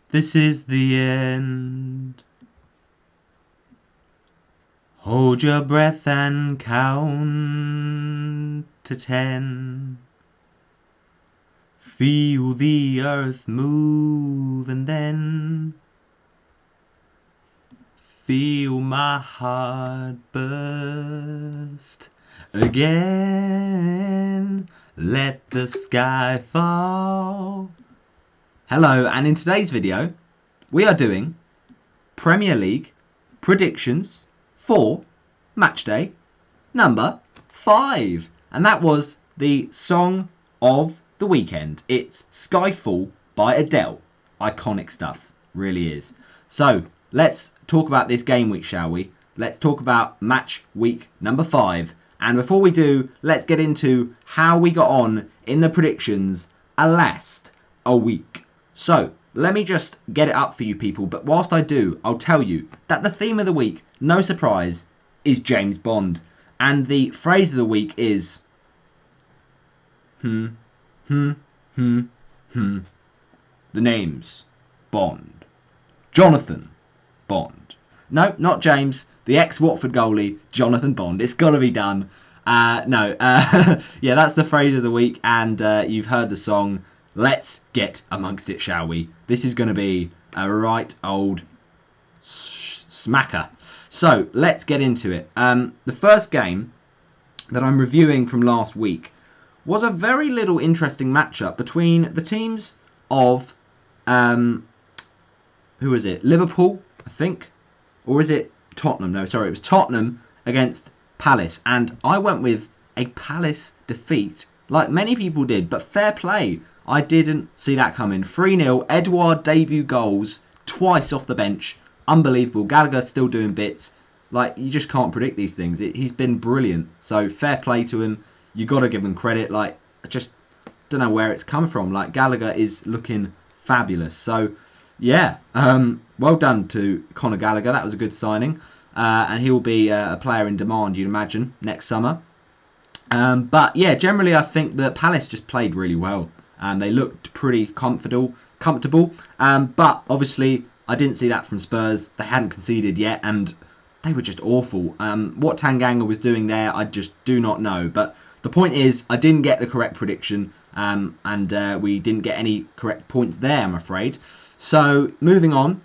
This is the end. Hold your breath and count to 10. Feel the earth move and then feel my heart burst again. Let the sky fall. Hello, and in today's video we are doing Premier League predictions for matchday number 5, and that was the song of the weekend. It's Skyfall by Adele. Iconic stuff, really is. So let's talk about this game week, shall we? Let's talk about match week number 5, and before we do, let's get into how we got on in the predictions last a week. So let me just get it up for you people, but whilst I do, I'll tell you that the theme of the week, no surprise, is James Bond. And the phrase of the week is The name's Bond. Jonathan Bond. No, not James. The ex-Watford goalie, Jonathan Bond. It's got to be done. Yeah, that's the phrase of the week, and you've heard the song. Let's get amongst it, shall we? This is going to be a right old smacker. So let's get into it. The first game that I'm reviewing from last week was a very little interesting matchup between the teams of who is it? Liverpool, I think, or is it Tottenham? No, sorry, it was Tottenham against Palace, and I went with a Palace defeat, like many people did. But fair play, I didn't see that coming. 3-0, Edouard debut goals, twice off the bench. Unbelievable. Gallagher still doing bits. Like, you just can't predict these things. He's been brilliant. So fair play to him. You got to give him credit. Like, I just don't know where it's come from. Like, Gallagher is looking fabulous. So, yeah, well done to Conor Gallagher. That was a good signing. And he will be a player in demand, you'd imagine, next summer. But, yeah, generally I think that Palace just played really well. They looked pretty comfortable. But, obviously, I didn't see that from Spurs. They hadn't conceded yet, and they were just awful. What Tanganga was doing there, I just do not know. But the point is, I didn't get the correct prediction, and we didn't get any correct points there, I'm afraid. So, moving on,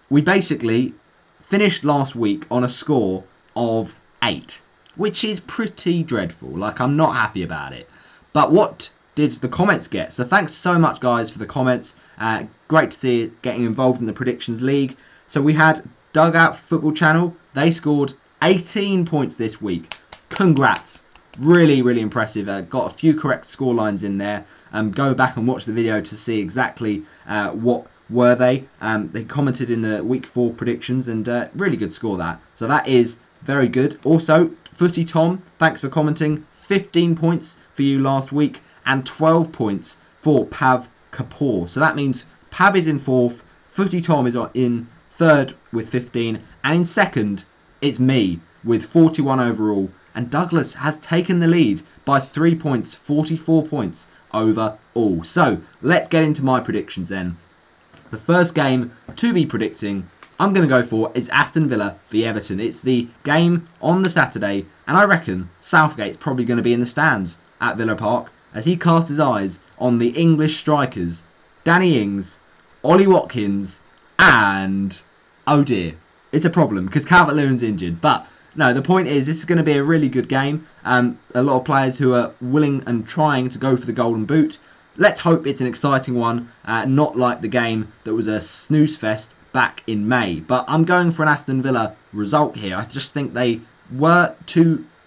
we basically finished last week on a score of 8, which is pretty dreadful. Like, I'm not happy about it. But what did the comments get? So thanks so much, guys, for the comments. Great to see it getting involved in the predictions league. So we had Dugout Football Channel. They scored 18 points this week. Congrats. Really, really impressive. Got a few correct score lines in there. Go back and watch the video to see exactly what were they. They commented in the week 4 predictions, and really good score that. So that is very good. Also, Footy Tom, thanks for commenting. 15 points for you last week, and 12 points for Pav Kapoor. So that means Pav is in 4th, Footy Tom is in 3rd with 15, and in 2nd it's me with 41 overall, and Douglas has taken the lead by 3 points, 44 points overall. So let's get into my predictions then. The first game to be predicting I'm going to go for is Aston Villa v Everton. It's the game on the Saturday, and I reckon Southgate's probably going to be in the stands at Villa Park as he casts his eyes on the English strikers, Danny Ings, Ollie Watkins, and, oh dear, it's a problem because Calvert-Lewin's injured. But no, the point is this is going to be a really good game. A lot of players who are willing and trying to go for the golden boot. Let's hope it's an exciting one, not like the game that was a snooze fest back in May. But I'm going for an Aston Villa result here. I just think they were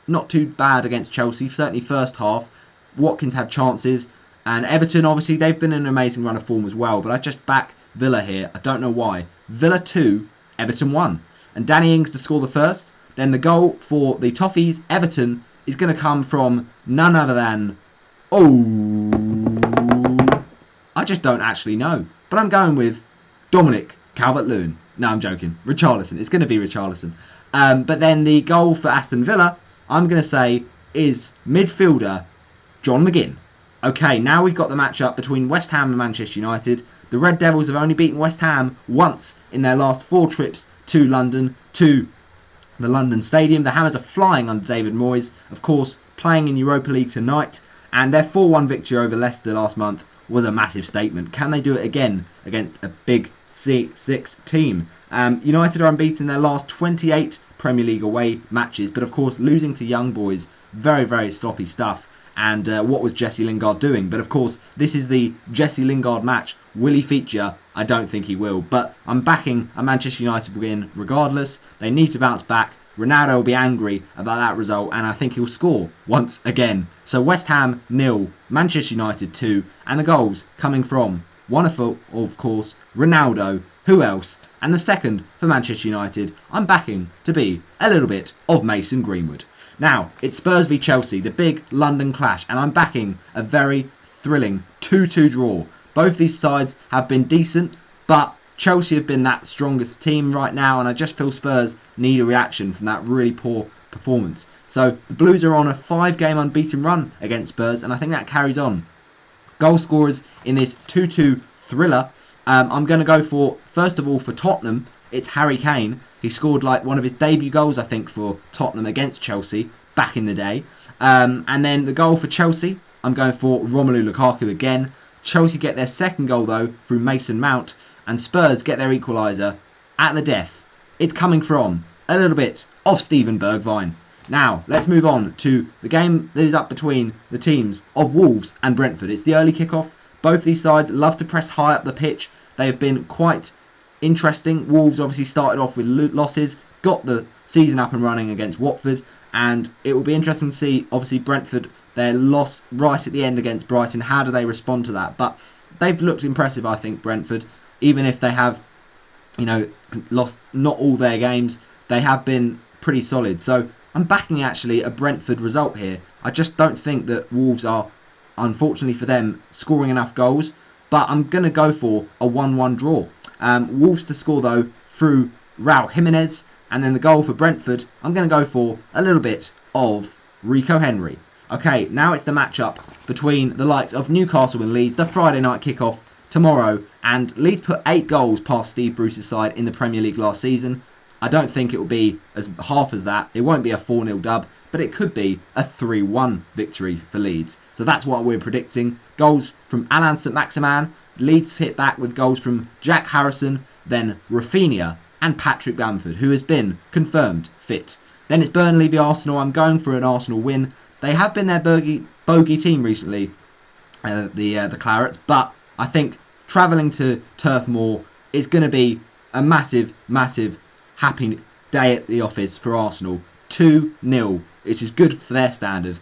not too bad against Chelsea, certainly first half. Watkins had chances, and Everton, obviously, they've been in an amazing run of form as well, but I just back Villa here. I don't know why. Villa 2, Everton 1. And Danny Ings to score the first. Then the goal for the Toffees, Everton, is going to come from none other than... I just don't actually know. But I'm going with Dominic Calvert-Lewin. No, I'm joking. Richarlison. It's going to be Richarlison. But then the goal for Aston Villa, I'm going to say, is midfielder John McGinn. Okay, now we've got the matchup between West Ham and Manchester United. The Red Devils have only beaten West Ham once in their last 4 trips to London, to the London Stadium. The Hammers are flying under David Moyes, of course, playing in Europa League tonight. And their 4-1 victory over Leicester last month was a massive statement. Can they do it again against a big C6 team? United are unbeaten in their last 28 Premier League away matches, but of course losing to young boys, very, very sloppy stuff. And what was Jesse Lingard doing? But of course, this is the Jesse Lingard match. Will he feature? I don't think he will. But I'm backing a Manchester United win regardless. They need to bounce back. Ronaldo will be angry about that result, and I think he'll score once again. So West Ham 0, Manchester United 2, and the goals coming from one of course, Ronaldo. Who else? And the second for Manchester United, I'm backing to be a little bit of Mason Greenwood. Now, it's Spurs v Chelsea, the big London clash, and I'm backing a very thrilling 2-2 draw. Both these sides have been decent, but Chelsea have been that strongest team right now, and I just feel Spurs need a reaction from that really poor performance. So the Blues are on a 5-game unbeaten run against Spurs, and I think that carries on. Goal scorers in this 2-2 thriller, I'm going to go for, first of all, for Tottenham, it's Harry Kane. He scored like one of his debut goals, I think, for Tottenham against Chelsea back in the day. And then the goal for Chelsea, I'm going for Romelu Lukaku again. Chelsea get their second goal, though, through Mason Mount. And Spurs get their equaliser at the death. It's coming from a little bit of Steven Bergwijn. Now, let's move on to the game that is up between the teams of Wolves and Brentford. It's the early kickoff. Both these sides love to press high up the pitch. They have been quite interesting. Wolves obviously started off with losses, got the season up and running against Watford, and it will be interesting to see, obviously, Brentford, their loss right at the end against Brighton. How do they respond to that? But they've looked impressive, I think, Brentford. Even if they have, lost not all their games, they have been pretty solid. So I'm backing actually a Brentford result here. I just don't think that Wolves are, unfortunately for them, scoring enough goals. But I'm going to go for a 1-1 draw. Wolves to score, though, through Raul Jimenez. And then the goal for Brentford, I'm going to go for a little bit of Rico Henry. Okay, now it's the matchup between the likes of Newcastle and Leeds, the Friday night kickoff tomorrow. And Leeds put 8 goals past Steve Bruce's side in the Premier League last season. I don't think it will be as half as that. It won't be a 4-0 dub, but it could be a 3-1 victory for Leeds. So that's what we're predicting. Goals from Alan St-Maximin. Leeds hit back with goals from Jack Harrison, then Rafinha and Patrick Bamford, who has been confirmed fit. Then it's Burnley v Arsenal. I'm going for an Arsenal win. They have been their bogey team recently, the Clarets, but I think travelling to Turf Moor is going to be a massive, massive happy day at the office for Arsenal. 2-0, which is good for their standard.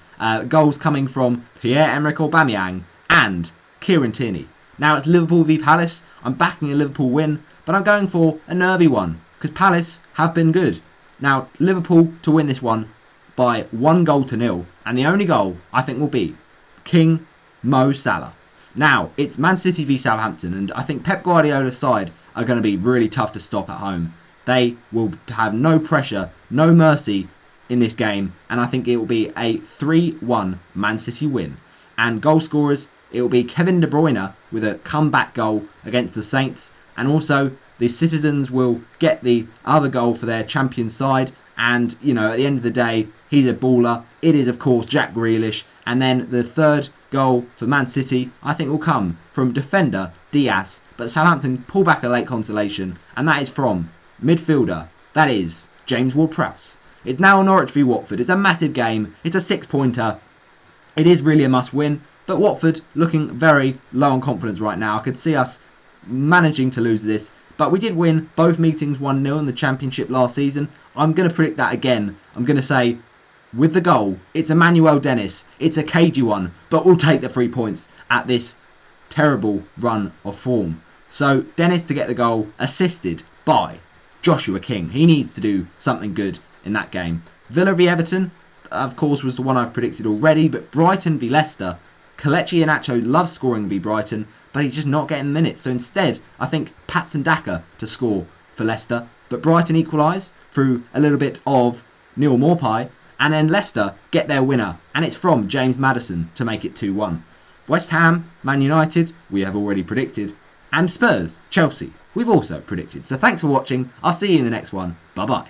Goals coming from Pierre-Emerick Aubameyang and Kieran Tierney. Now it's Liverpool v Palace. I'm backing a Liverpool win, but I'm going for a nervy one because Palace have been good. Now Liverpool to win this one by 1-0, and the only goal I think will be King Mo Salah. Now it's Man City v Southampton, and I think Pep Guardiola's side are going to be really tough to stop at home. They will have no pressure, no mercy in this game, and I think it will be a 3-1 Man City win. And goal scorers, it will be Kevin De Bruyne with a comeback goal against the Saints, and also the Citizens will get the other goal for their champion side. And, at the end of the day, he's a baller. It is, of course, Jack Grealish. And then the third goal for Man City, I think, will come from defender Diaz. But Southampton pull back a late consolation, and that is from midfielder, that is James Ward-Prowse. It's now Norwich v Watford. It's a massive game. It's a 6-pointer. It is really a must-win. But Watford looking very low on confidence right now. I could see us managing to lose this. But we did win both meetings 1-0 in the Championship last season. I'm going to predict that again. I'm going to say, with the goal, it's Emmanuel Dennis. It's a cagey one, but we'll take the 3 points at this terrible run of form. So Dennis to get the goal, assisted by Joshua King. He needs to do something good in that game. Villa v Everton, of course, was the one I've predicted already, but Brighton v Leicester. Kelechi Iheanacho loves scoring v Brighton, but he's just not getting minutes. So instead, I think Patson Daka to score for Leicester. But Brighton equalise through a little bit of Neil Maupay. And then Leicester get their winner. And it's from James Maddison to make it 2-1. West Ham, Man United, we have already predicted. And Spurs, Chelsea, we've also predicted. So thanks for watching. I'll see you in the next one. Bye-bye.